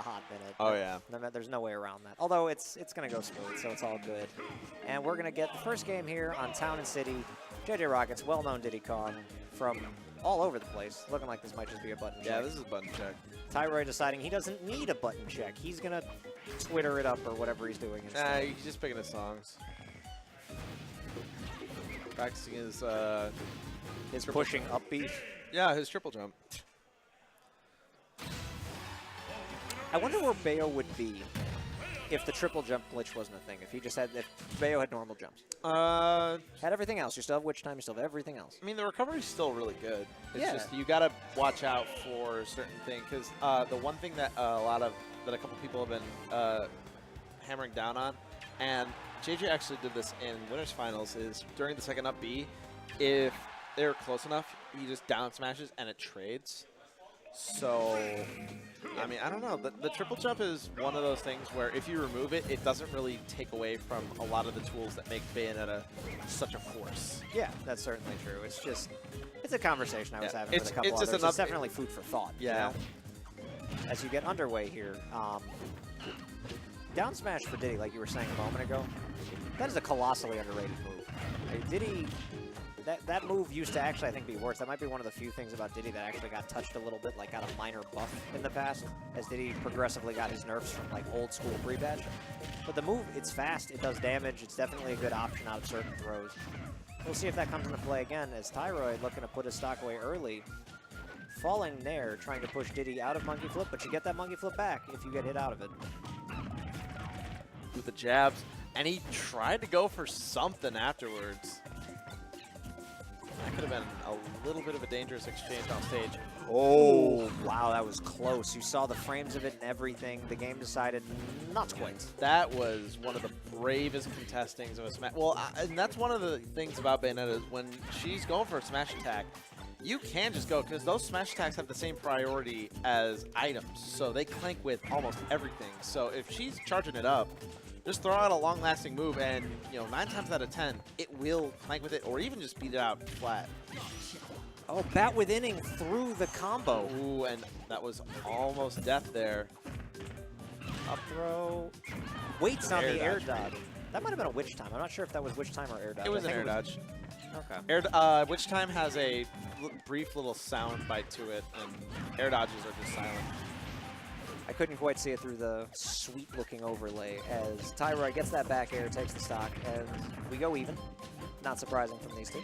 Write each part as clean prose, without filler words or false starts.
hot minute. Oh, yeah. There's no way around that. Although it's going to go smooth, so it's all good. And we're going to get the first game here on Town and City. JJROCKETS, well-known Diddy Kong from all over the place. Looking like this might just be a button check. Yeah, this is a button check. Tyroy deciding he doesn't need a button check. He's going to Twitter it up or whatever he's doing. Nah, he's just picking his songs. Practicing his pushing up beat. Yeah, his triple jump. I wonder where Bayo would be if the triple jump glitch wasn't a thing. If Bayo had normal jumps. Had everything else. You still have witch time. You still have everything else. I mean, the recovery's still really good. It's Yeah. just you gotta watch out for certain things because the one thing that a couple people have been hammering down on, and JJ actually did this in winners finals, is during the second up B, if they're close enough, he just down smashes and it trades. So, I mean, I don't know. The triple jump is one of those things where if you remove it, it doesn't really take away from a lot of the tools that make Bayonetta such a force. Yeah, that's certainly true. It's just, it's a conversation I was having with a couple it's others. It's definitely food for thought. Yeah. You know? As you get underway here, down smash for Diddy, like you were saying a moment ago, that is a colossally underrated move. Like, Diddy, that move used to actually, I think, be worse. That might be one of the few things about Diddy that actually got touched a little bit, like got a minor buff in the past, as Diddy progressively got his nerfs from like old school pre-batch. But the move, it's fast, it does damage, it's definitely a good option out of certain throws. We'll see if that comes into play again, as Tyroy looking to put his stock away early. Falling there, trying to push Diddy out of monkey flip, but you get that monkey flip back if you get hit out of it. With the jabs, and he tried to go for something afterwards. That could have been a little bit of a dangerous exchange on stage. Oh, wow, that was close. You saw the frames of it and everything. The game decided not quite. That was one of the bravest contestings of a smash. Well, and that's one of the things about Bayonetta is when she's going for a smash attack, you can just go, because those smash attacks have the same priority as items, so they clank with almost everything. So if she's charging it up, just throw out a long-lasting move, and 9 times out of 10, it will clank with it, or even just beat it out flat. Oh, bat with inning through the combo. Ooh, and that was almost death there. Up throw. Waits on the air dodge. dodge. That might have been a witch time. I'm not sure if that was witch time or air dodge. It was an air dodge. Okay. Witch time has a brief little sound bite to it, and air dodges are just silent. I couldn't quite see it through the sweet-looking overlay as Tyroy gets that back air, takes the stock, and we go even. Not surprising from these two.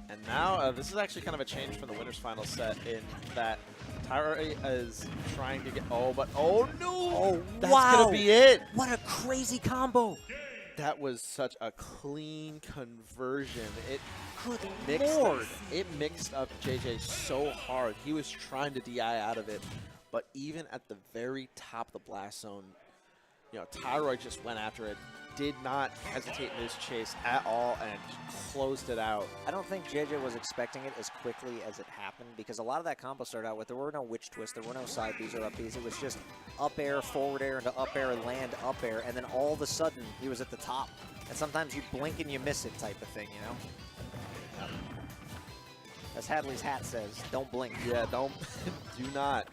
And now, this is actually kind of a change from the winners final set in that Tyroy is trying to get, oh no! Oh, that's wow! gonna be it! What a crazy combo! That was such a clean conversion. It mixed up JJ so hard. He was trying to DI out of it, but even at the very top of the blast zone, Tyroy just went after it, did not hesitate in his chase at all, and closed it out. I don't think JJ was expecting it as quickly as it happened, because a lot of that combo started out with, there were no witch twists, there were no side Bs or up Bs. It was just up air, forward air, into up air, land, up air, and then all of a sudden, he was at the top. And sometimes you blink and you miss it type of thing, As Hadley's hat says, don't blink. Yeah, don't, do not.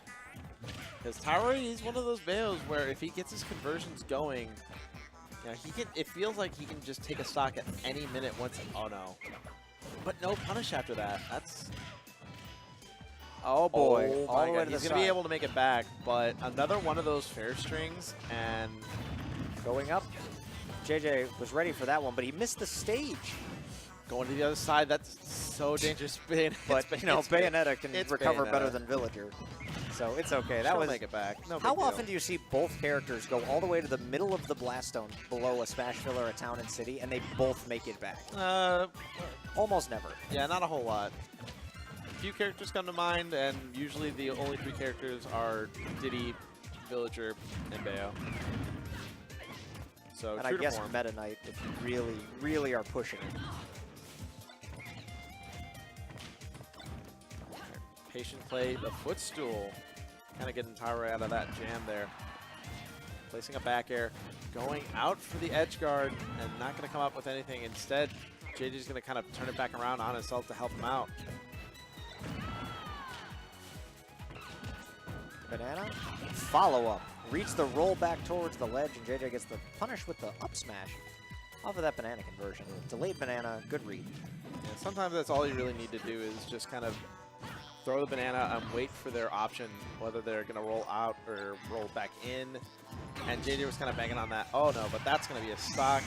Because Tyroy, he's one of those Bayos where if he gets his conversions going, it feels like he can just take a stock at any minute once. Oh no, but no punish after that. That's oh boy, oh all the way to the he's side. gonna be able to make it back. But another one of those fair strings and going up. JJ was ready for that one, but he missed the stage. Going to the other side. That's so dangerous. But Bayonetta can recover better than Villager. So it's okay. That was make it back. No how big often deal. do you see both characters go all the way to the middle of the blast zone below a smash filler, a town and city, and they both make it back? Almost never. Yeah, not a whole lot. A few characters come to mind, and usually the only 3 characters are Diddy, Villager, and Bayo. So and I guess Meta Knight if you really, really are pushing it. Patient play, the footstool. Kind of getting Tyroy out of that jam there. Placing a back air, going out for the edge guard, and not going to come up with anything. Instead, JJ's going to kind of turn it back around on himself to help him out. Banana, follow-up. Reads the roll back towards the ledge, and JJ gets the punish with the up smash off of that banana conversion. Delayed banana, good read. Yeah, sometimes that's all you really need to do is just kind of throw the banana and wait for their option, whether they're going to roll out or roll back in. And JJ was kind of banging on that. Oh, no, but that's going to be a stock.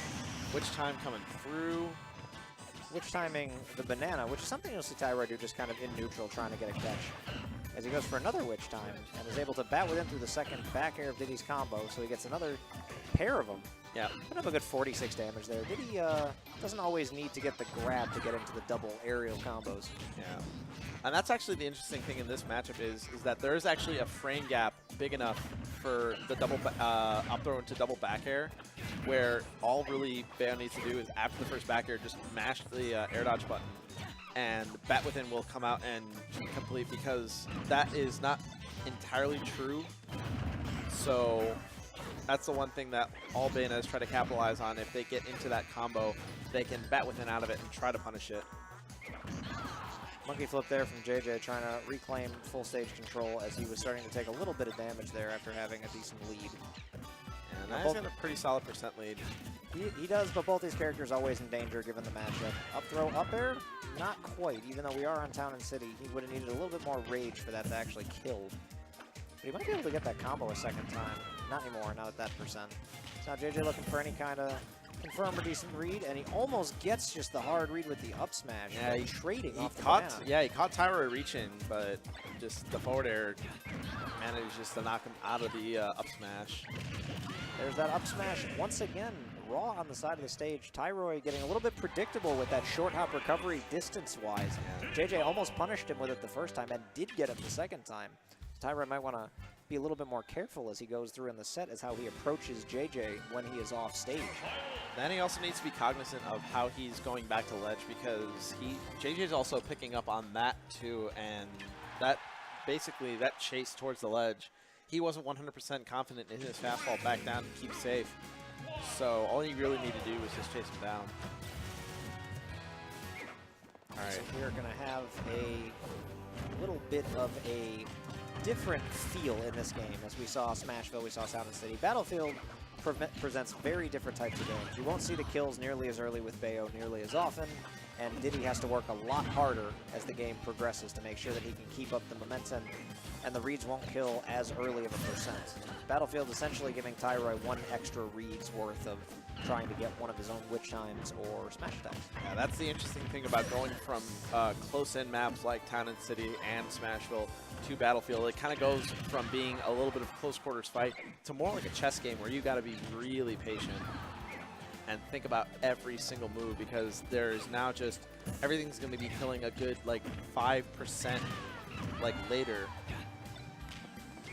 Which time coming through? Which timing the banana, which is something you'll see Tyroy do just kind of in neutral, trying to get a catch. As he goes for another witch time and is able to bat with him through the second back air of Diddy's combo, so he gets another pair of them. Yeah. Put up a good 46 damage there. Diddy doesn't always need to get the grab to get into the double aerial combos. Yeah. And that's actually the interesting thing in this matchup is that there is actually a frame gap big enough for the double up throw into double back air, where all really Bayo needs to do is after the first back air, just mash the air dodge button, and bat within will come out and complete, because that is not entirely true. So that's the one thing that all Bayonettas try to capitalize on. If they get into that combo, they can bat within out of it and try to punish it. Monkey flip there from JJ, trying to reclaim full stage control as he was starting to take a little bit of damage there after having a decent lead. And now he's got a pretty solid percent lead. He does, but both these characters always in danger given the matchup. Up throw, up air, not quite. Even though we are on Town and City, he would have needed a little bit more rage for that to actually kill. But he might be able to get that combo a second time. Not anymore, not at that percent. So now JJ looking for any kind of confirm or decent read, and he almost gets just the hard read with the up smash. Yeah, he's trading off the caught, banana. yeah, he caught Tyroy reaching, but just the forward air managed just to knock him out of the up smash. There's that up smash once again, raw on the side of the stage. Tyroy getting a little bit predictable with that short hop recovery distance-wise. Yeah. JJ almost punished him with it the first time and did get him the second time. Tyroy might want to be a little bit more careful as he goes through in the set as how he approaches JJ when he is off stage. Then he also needs to be cognizant of how he's going back to ledge, because JJ's also picking up on that too, and that basically that chase towards the ledge, he wasn't 100% confident in his fastball back down to keep safe. So all you really need to do is just chase him down. All right. So we're going to have a little bit of a different feel in this game. As we saw Smashville, we saw Sound and City. Battlefield presents very different types of games. You won't see the kills nearly as early with Bayo nearly as often, and Diddy has to work a lot harder as the game progresses to make sure that he can keep up the momentum, and the reads won't kill as early of a percent. Battlefield essentially giving Tyroy one extra read's worth of trying to get one of his own witch times or smash attacks. Yeah, that's the interesting thing about going from close-in maps like Town and City and Smashville to Battlefield. It kind of goes from being a little bit of close quarters fight to more like a chess game where you got to be really patient and think about every single move, because there's now just everything's going to be killing a good like 5% like later.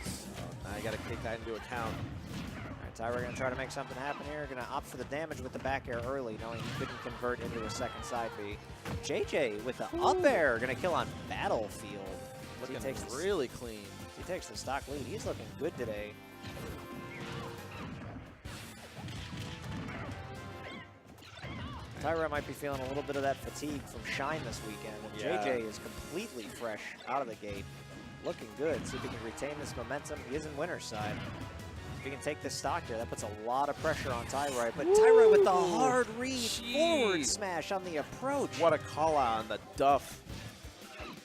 So I got to take that into account. Tyroy going to try to make something happen here. Going to opt for the damage with the back air early, knowing he couldn't convert into a second side B. JJ with the up air, going to kill on Battlefield. Looking really clean. He takes the stock lead. He's looking good today. Tyroy might be feeling a little bit of that fatigue from Shine this weekend. And Yeah. JJ is completely fresh out of the gate. Looking good. See if he can retain this momentum. He is in winner's side. If he can take this stock here, that puts a lot of pressure on Tyroy. But Tyroy with the hard read forward smash on the approach. What a call out on the duff.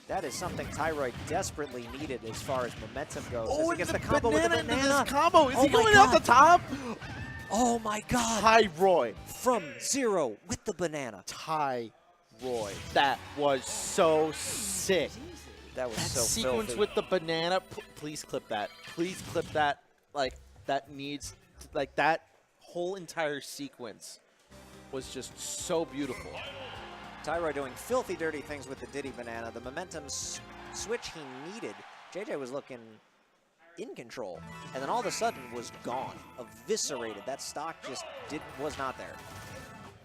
That is something Tyroy desperately needed as far as momentum goes. Oh, he gets the combo with the banana into banana. this combo. Is Oh he my going out the God. top? Oh my God. Tyroy. From zero with the banana. Tyroy. That was so sick. That was That so sequence filthy. with the banana. Please clip that. Please clip that. Like, that needs, like, that whole entire sequence was just so beautiful. Tyroy doing filthy dirty things with the Diddy banana. The momentum switch he needed. JJ was looking in control, and then all of a sudden was gone, eviscerated. That stock just was not there.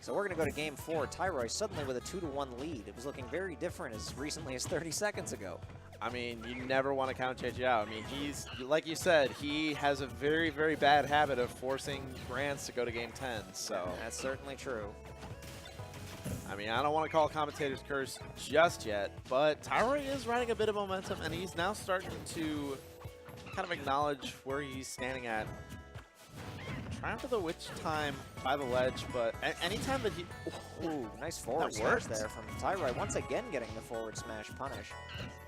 So we're going to go to game 4. Tyroy suddenly with a 2-1 lead. It was looking very different as recently as 30 seconds ago. I mean, you never want to count JJ out. I mean, he's, like you said, he has a very, very bad habit of forcing Grants to go to game 10. So that's certainly true. I mean, I don't want to call commentator's curse just yet, but Tyroy is riding a bit of momentum, and he's now starting to kind of acknowledge where he's standing at. Trying for the witch time by the ledge, but anytime that he... Ooh, nice forward smash there from Tyroy. Once again getting the forward smash punish.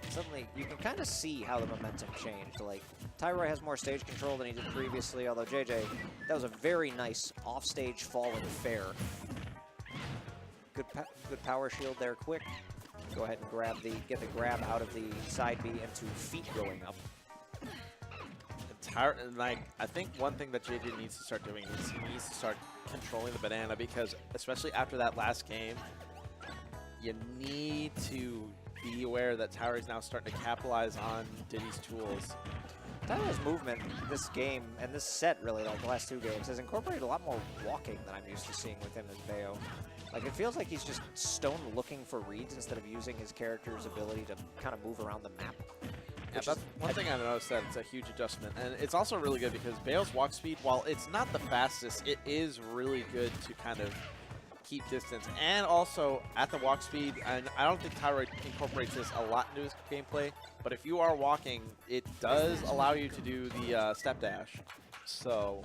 Suddenly, you can kind of see how the momentum changed. Like, Tyroy has more stage control than he did previously, although JJ, that was a very nice offstage falling fair. Good power shield there, quick. Go ahead and get the grab out of the side B into feet going up. Like, I think one thing that JJ needs to start doing is he needs to start controlling the banana, because especially after that last game, you need to be aware that Tyroy is now starting to capitalize on Diddy's tools. Tyroy's movement this game, and this set really, like the last 2 games, has incorporated a lot more walking than I'm used to seeing with him as Bayo. Like, it feels like he's just stone looking for reads instead of using his character's ability to kind of move around the map. Yeah, that's one thing I've noticed, that it's a huge adjustment. And it's also really good because Bayo's walk speed, while it's not the fastest, it is really good to kind of keep distance. And also, at the walk speed, and I don't think Tyroy incorporates this a lot into his gameplay, but if you are walking, it does allow you to do the step dash. So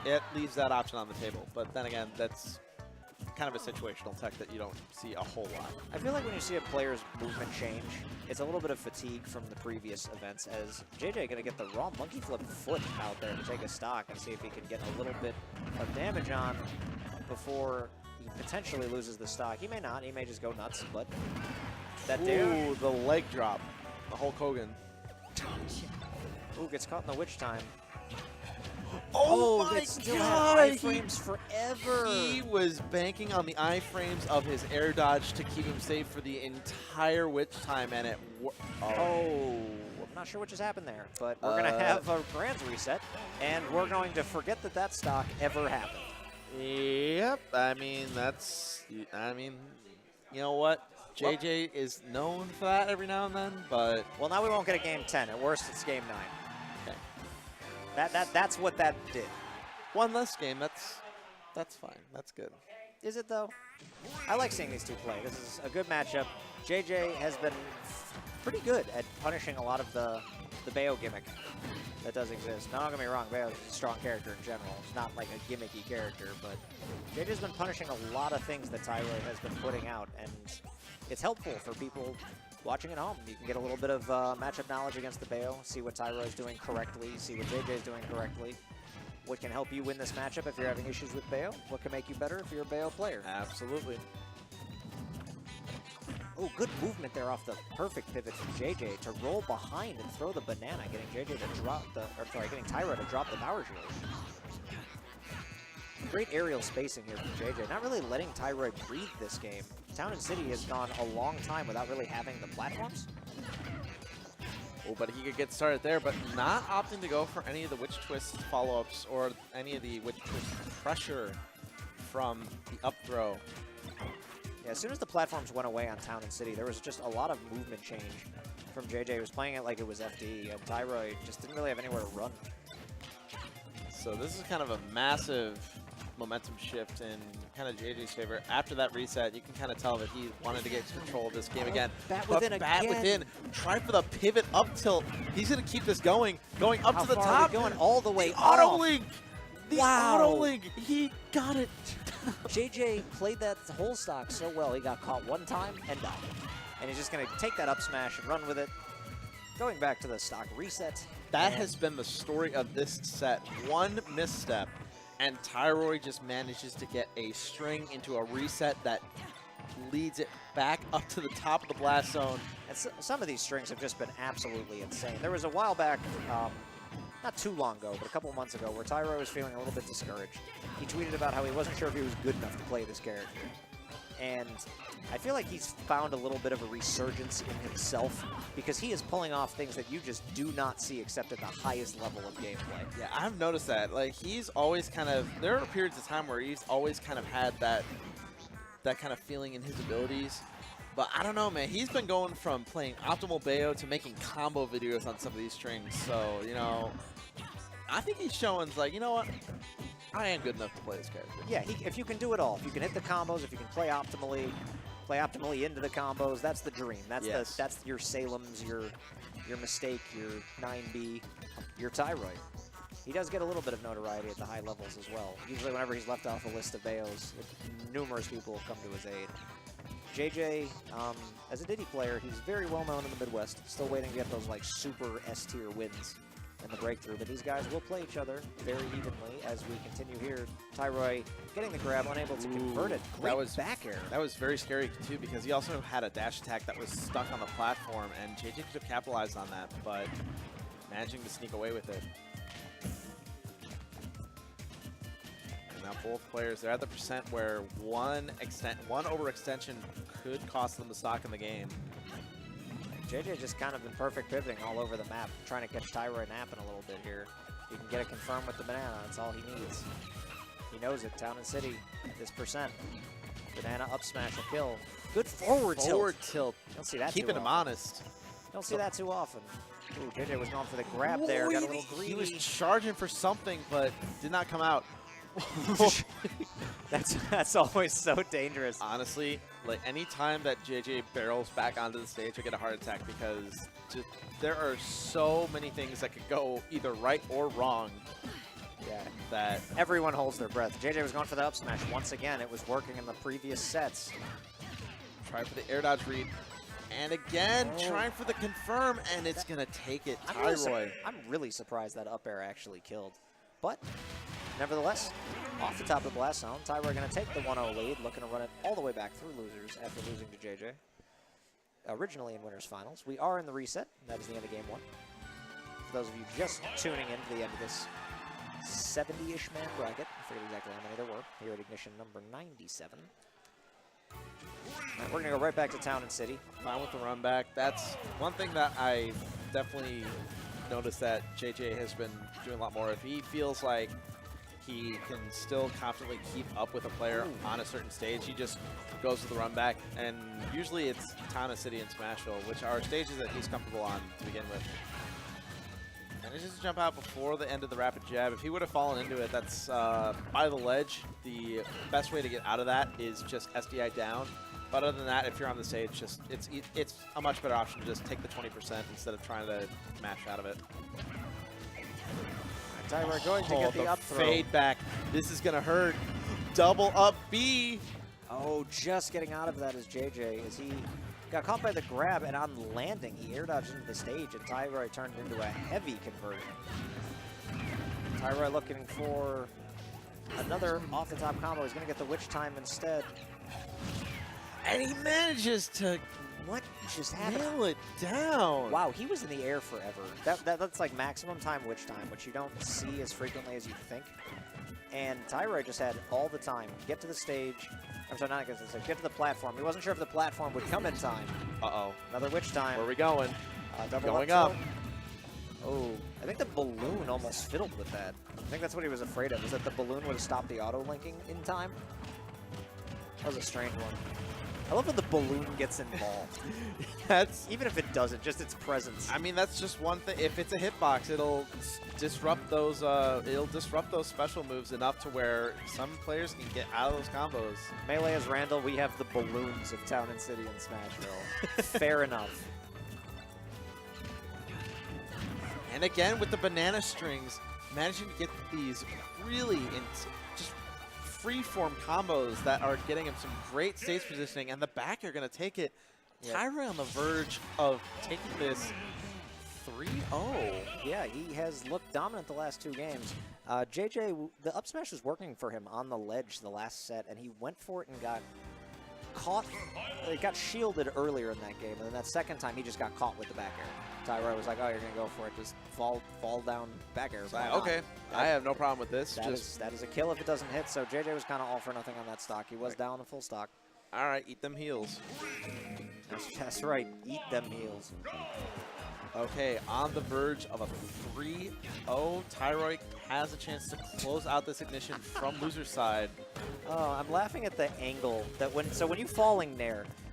it leaves that option on the table. But then again, that's kind of a situational tech that you don't see a whole lot. I feel like when you see a player's movement change, it's a little bit of fatigue from the previous events, as JJ going to get the raw monkey flip foot out there to take a stock and see if he can get a little bit of damage on before he potentially loses the stock. He may not, he may just go nuts, but that damage. Ooh, the leg drop, the Hulk Hogan. Ooh, gets caught in the witch time. Oh my still god! had iframes forever. He was banking on the iframes of his air dodge to keep him safe for the entire witch time, and it. Oh, I'm not sure what just happened there, but we're gonna have a grand reset, and we're going to forget that that stock ever happened. Yep. I mean, you know what? JJ is known for that every now and then, but well, now we won't get a game 10. At worst, it's game 9. That's what that did. One less game. That's fine. That's good. Is it though? I like seeing these two play. This is a good matchup. JJ has been pretty good at punishing a lot of the Bayo gimmick that does exist. Now, don't get me wrong, Bayo's a strong character in general. It's not like a gimmicky character, but JJ's been punishing a lot of things that Tyroy has been putting out, and it's helpful for people watching at home. You can get a little bit of matchup knowledge against the Bayo, see what Tyroy's doing correctly, see what JJ's doing correctly, what can help you win this matchup if you're having issues with Bayo, what can make you better if you're a Bayo player. Absolutely. Oh, good movement there off the perfect pivot from JJ to roll behind and throw the banana, getting JJ to drop the, or sorry, getting Tyroy to drop the power shield. Great aerial spacing here from JJ, not really letting Tyroy breathe this game. Town and City has gone a long time without really having the platforms. Oh, but he could get started there, but not opting to go for any of the Witch Twist follow-ups or any of the Witch Twist pressure from the up throw. Yeah, as soon as the platforms went away on Town and City, there was just a lot of movement change from JJ. He was playing it like it was FD, and Tyroy just didn't really have anywhere to run. So this is kind of a massive momentum shift in kind of JJ's favor. After that reset, you can kind of tell that he wanted to get control of this game again. Bat within bat again. within. Try for the pivot up tilt. He's going to keep this going up How to the far top. Are we going all the way the auto off? link. The Wow. auto link. He got it. JJ played that whole stock so well, he got caught one time and died. And he's just going to take that up smash and run with it. Going back to the stock reset. That has been the story of this set. One misstep, and Tyroy just manages to get a string into a reset that leads it back up to the top of the blast zone. And some of these strings have just been absolutely insane. There was a while back, not too long ago, but a couple months ago, where Tyroy was feeling a little bit discouraged. He tweeted about how he wasn't sure if he was good enough to play this character. And I feel like he's found a little bit of a resurgence in himself, because he is pulling off things that you just do not see except at the highest level of gameplay. Yeah, I've noticed that. Like, he's always kind of, there are periods of time where he's always kind of had that kind of feeling in his abilities. But I don't know, man. He's been going from playing optimal Bayo to making combo videos on some of these strings. So, you know, I think he's showing, like, you know what? I am good enough to play this character. Yeah, if you can do it all, if you can hit the combos, if you can play optimally into the combos, that's the dream. That's Yes. that's your Salem's, your your Mistake, your 9B, your Tyroy. He does get a little bit of notoriety at the high levels as well. Usually whenever he's left off a list of Bayos, numerous people come to his aid. JJ, as a Diddy player, he's very well known in the Midwest. Still waiting to get those like super S-tier wins in the breakthrough, but these guys will play each other very evenly as we continue here. Tyroy getting the grab, unable to convert it. Great back air. That was very scary too, because he also had a dash attack that was stuck on the platform, and JJ could have capitalized on that, but managing to sneak away with it. And now both players, they're at the percent where one overextension could cost them the stock in the game. JJ just kind of been perfect pivoting all over the map, trying to catch Tyroy napping a little bit here. He can get it confirmed with the banana, that's all he needs. He knows it, Town and City, at this percent. Banana up smash a kill. Good forward tilt. Forward tilt. You don't see that Keeping too him often. honest. Don't see that too often. Ooh, JJ was going for the grab there, got a little greedy. He was charging for something, but did not come out. That's always so dangerous. Honestly, like any time that JJ barrels back onto the stage, I get a heart attack, because just, there are so many things that could go either right or wrong. Yeah, that everyone holds their breath. JJ was going for the up smash once again. It was working in the previous sets. Try for the air dodge read. And again, trying for the confirm, and it's going to take it. Tyroy. I'm really surprised that up air actually killed. But nevertheless, off the top of the blast zone, Tyroy going to take the 1-0 lead, looking to run it all the way back through losers after losing to JJ. Originally in winners finals. We are in the reset. That is the end of game 1. For those of you just tuning in to the end of this 70-ish man bracket, I forget exactly how many there were, here at Ignition number 97. Right, we're going to go right back to Town and City. Fine with the run back. That's one thing that I definitely noticed that JJ has been doing a lot more. If he feels like he can still confidently keep up with a player on a certain stage, he just goes to the run back. And usually it's Town and City and Smashville, which are stages that he's comfortable on to begin with. Manages to jump out before the end of the rapid jab. If he would have fallen into it, that's by the ledge. The best way to get out of that is just SDI down. But other than that, if you're on the stage, just it's a much better option to just take the 20% instead of trying to mash out of it. Tyroy going to get the up throw. Fade back. This is going to hurt. Double up B. Oh, just getting out of that is JJ as he got caught by the grab, and on landing, he air dodged into the stage, and Tyroy turned into a heavy conversion. Tyroy looking for another off-the-top combo. He's going to get the witch time instead. And he manages to what just happened? nail it down. Wow, he was in the air forever. That's like maximum time witch time, which you don't see as frequently as you think. And Tyroy just had all the time. Get to the stage. I'm sorry, not get to the stage. Get to the platform. He wasn't sure if the platform would come in time. Uh-oh. Another witch time. Where are we going? Double going up. Oh, I think the balloon almost fiddled with that. I think that's what he was afraid of, is that the balloon would have stopped the auto-linking in time. That was a strange one. I love when the balloon gets involved. Even if it doesn't, just its presence. I mean, that's just one thing. If it's a hitbox, it'll disrupt those. Special moves enough to where some players can get out of those combos. Melee as Randall, we have the balloons of Town and City and Smashville. Fair enough. And again, with the banana strings, managing to get these really just free-form combos that are getting him some great stage positioning, and the back are going to take it. Yep. Tyroy on the verge of taking this 3-0. Yeah, he has looked dominant the last 2 games. JJ, the up smash was working for him on the ledge the last set, and he went for it and got caught. It got shielded earlier in that game, and then that second time he just got caught with the back air. Tyroy was like, oh, you're going to go for it. Just fall down back air. Okay, I have no problem with this. That is a kill if it doesn't hit, so JJ was kind of all for nothing on that stock. He was down the full stock. All right, eat them heals. That's right, eat them heals. Okay, on the verge of a 3-0, Tyroy has a chance to close out this ignition from loser's side. Oh, I'm laughing at the angle that when you falling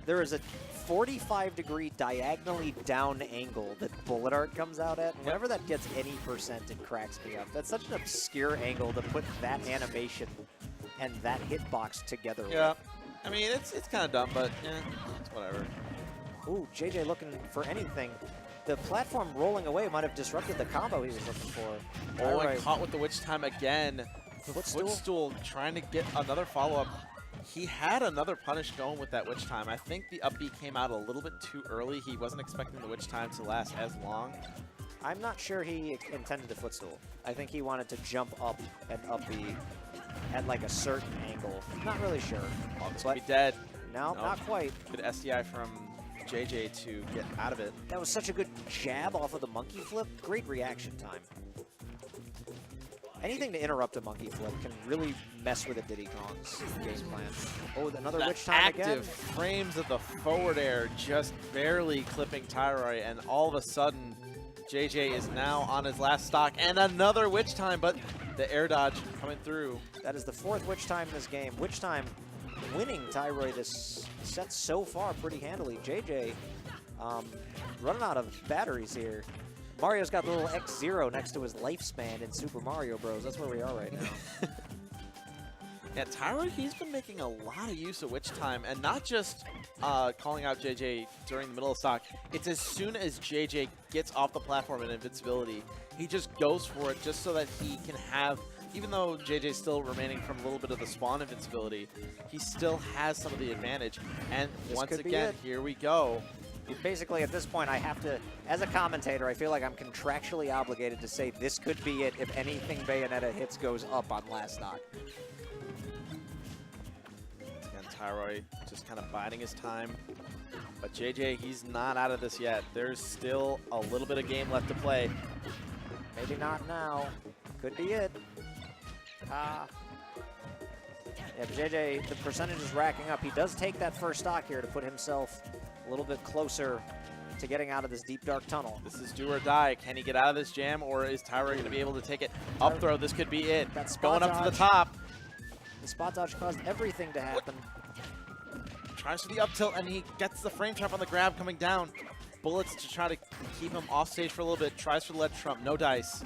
there is a 45-degree diagonally down angle that bullet art comes out at. Whenever that gets any percent, it cracks me up. That's such an obscure angle to put that animation and that hitbox together Yeah, with. I mean, it's kind of dumb, but it's whatever. Ooh, JJ looking for anything. the platform rolling away might have disrupted the combo he was looking for. Oh, and caught with the witch time again. Footstool? Footstool trying to get another follow-up. He had another punish going with that witch time. I think the up B came out a little bit too early. He wasn't expecting the witch time to last as long. I'm not sure he intended the footstool. I think he wanted to jump up and up B at like a certain angle. Not really sure. Oh, this could be dead. No, Nope. not quite. Good SDI from JJ to get out of it. That was such a good jab off of the monkey flip. Great reaction time. Anything to interrupt a monkey flip can really mess with a Diddy Kong's game plan. Oh, another That witch time again. active frames of the forward air just barely clipping Tyroy, and all of a sudden, JJ is now on his last stock, and another witch time, but the air dodge coming through. That is the 4th witch time in this game. Witch time winning Tyroy this set so far pretty handily. JJ running out of batteries here. Mario's got the little X0 next to his lifespan in Super Mario Bros. That's where we are right now. Yeah, Tyroy, he's been making a lot of use of witch time, and not just calling out JJ during the middle of stock. It's as soon as JJ gets off the platform in invincibility, he just goes for it just so that he can have, even though JJ's still remaining from a little bit of the spawn invincibility, he still has some of the advantage. And once again, here we go. Basically, at this point, I have to, as a commentator, I feel like I'm contractually obligated to say this could be it if anything Bayonetta hits goes up on last stock. Again, Tyroy just kind of biding his time. But JJ, he's not out of this yet. There's still a little bit of game left to play. Maybe not now. Could be it. Yeah, JJ, the percentage is racking up. He does take that first stock here to put himself a little bit closer to getting out of this deep, dark tunnel. This is do or die. Can he get out of this jam, or is Tyroy going to be able to take it? Up throw, this could be it. That's going up to the top. The spot dodge caused everything to happen. Tries for the up tilt, and he gets the frame trap on the grab coming down. Bullets to try to keep him off stage for a little bit. Tries for the ledge trump, no dice.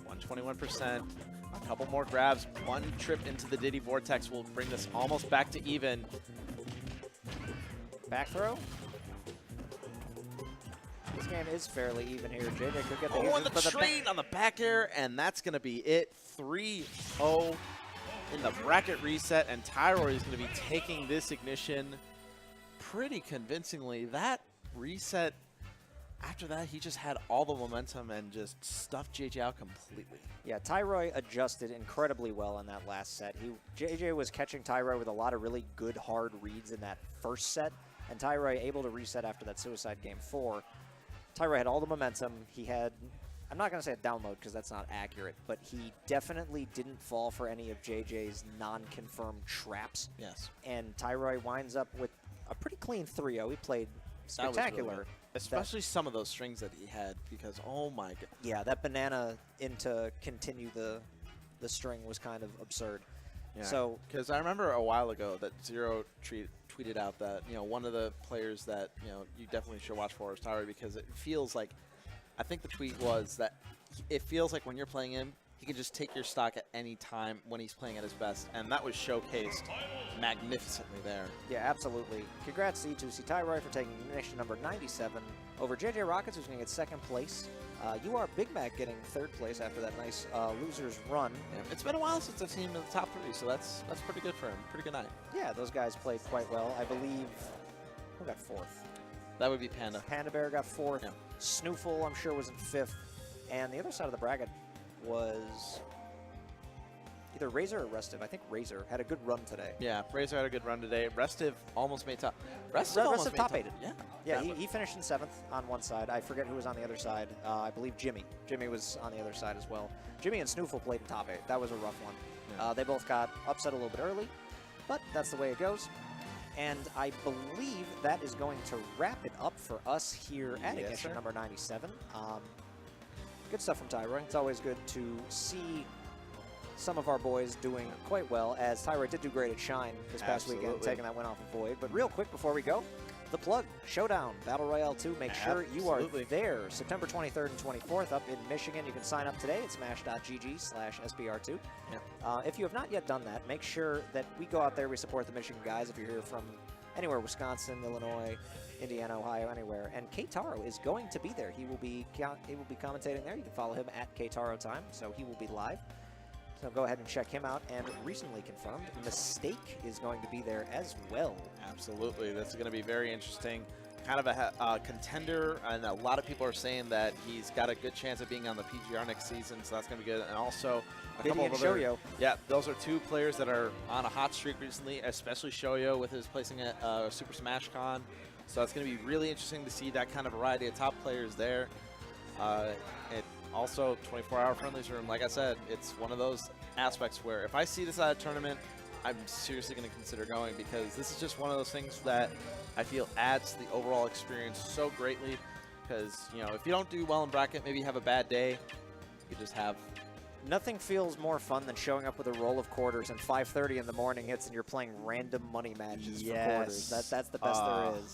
121%. A couple more grabs. One trip into the Diddy Vortex will bring this almost back to even. Back throw. This game is fairly even here. JJ could get the Oh, and uses, the but train on the back air, and that's going to be it. 3-0 in the bracket reset, and Tyroy is going to be taking this ignition pretty convincingly. That reset, after that, he just had all the momentum and just stuffed JJ out completely. Yeah, Tyroy adjusted incredibly well in that last set. JJ was catching Tyroy with a lot of really good, hard reads in that first set, and Tyroy able to reset after that suicide game 4. Tyroy had all the momentum. He had, I'm not going to say a download because that's not accurate, but he definitely didn't fall for any of JJ's non-confirmed traps. Yes. And Tyroy winds up with a pretty clean 3-0. He played spectacular. Really, especially some of those strings that he had, because oh my god. Yeah, that banana into continue the string was kind of absurd. Yeah, so because I remember a while ago that Zero tweeted out that, you know, one of the players that, you know, you definitely should watch for is Tyroy, because it feels like, I think the tweet was that it feels like when you're playing him, he can just take your stock at any time when he's playing at his best, and that was showcased magnificently there. yeah, absolutely. Congrats to E2C Tyroy for taking ignition number 97 over JJROCKETS, who's going to get 2nd place. You are Big Mac getting 3rd place after that nice loser's run. Yeah, it's been a while since I've seen him in the top 3, so that's pretty good for him. Pretty good night. Yeah, those guys played quite well. I believe, who got 4th? That would be Panda. Panda Bear got 4th. Yeah. Snoofle, I'm sure, was in 5th. And the other side of the bracket was either Razor or Restive. I think Razor had a good run today. Yeah, Razor had a good run today. Restive almost made top. Restive almost made top top. 8'd. Yeah. Yeah, he finished in 7th on one side. I forget who was on the other side. I believe Jimmy. Jimmy was on the other side as well. Jimmy and Snoofle played in top 8. That was a rough one. Yeah. They both got upset a little bit early, but that's the way it goes. And I believe that is going to wrap it up for us here at Yes, ignition sir. number 97. Good stuff from Tyroy. It's always good to see some of our boys doing quite well, as Tyroy did do great at Shine this past weekend, Absolutely. taking that win off of Void. But real quick before we go, the plug, Showdown, Battle Royale 2. Make sure you are Absolutely. there September 23rd and 24th up in Michigan. You can sign up today at smash.gg/SBR2. Yeah. If you have not yet done that, make sure that we go out there, we support the Michigan guys. If you're here from anywhere, Wisconsin, Illinois, Indiana, Ohio, anywhere. And K-Taro is going to be there. He will be commentating there. You can follow him at K-Taro Time, so he will be live. So go ahead and check him out. And recently confirmed, Mistake is going to be there as well. Absolutely. That's going to be very interesting. Kind of a contender, and a lot of people are saying that he's got a good chance of being on the PGR next season, so that's going to be good. And also a couple of other, Shoyo. yeah, those are two players that are on a hot streak recently, especially Shoyo with his placing at Super Smash Con. So it's going to be really interesting to see that kind of variety of top players there. It also 24-hour friendlies room. Like I said, it's one of those aspects where if I see this at a tournament, I'm seriously going to consider going, because this is just one of those things that I feel adds to the overall experience so greatly. Because, you know, if you don't do well in bracket, maybe you have a bad day, you just have... Nothing feels more fun than showing up with a roll of quarters and 5:30 in the morning hits and you're playing random money matches for quarters. That's the best there is.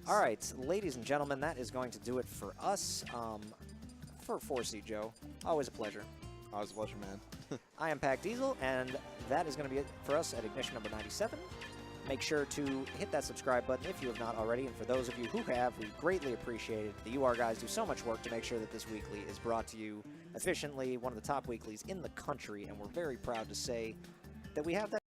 All right, ladies and gentlemen, that is going to do it for us. For 4C Joe, always a pleasure. Always a pleasure, man. I am Pac Diesel, and that is going to be it for us at Ignition number 97. Make sure to hit that subscribe button if you have not already, and for those of you who have, we greatly appreciate it. The UR guys do so much work to make sure that this weekly is brought to you efficiently, one of the top weeklies in the country, and we're very proud to say that we have that.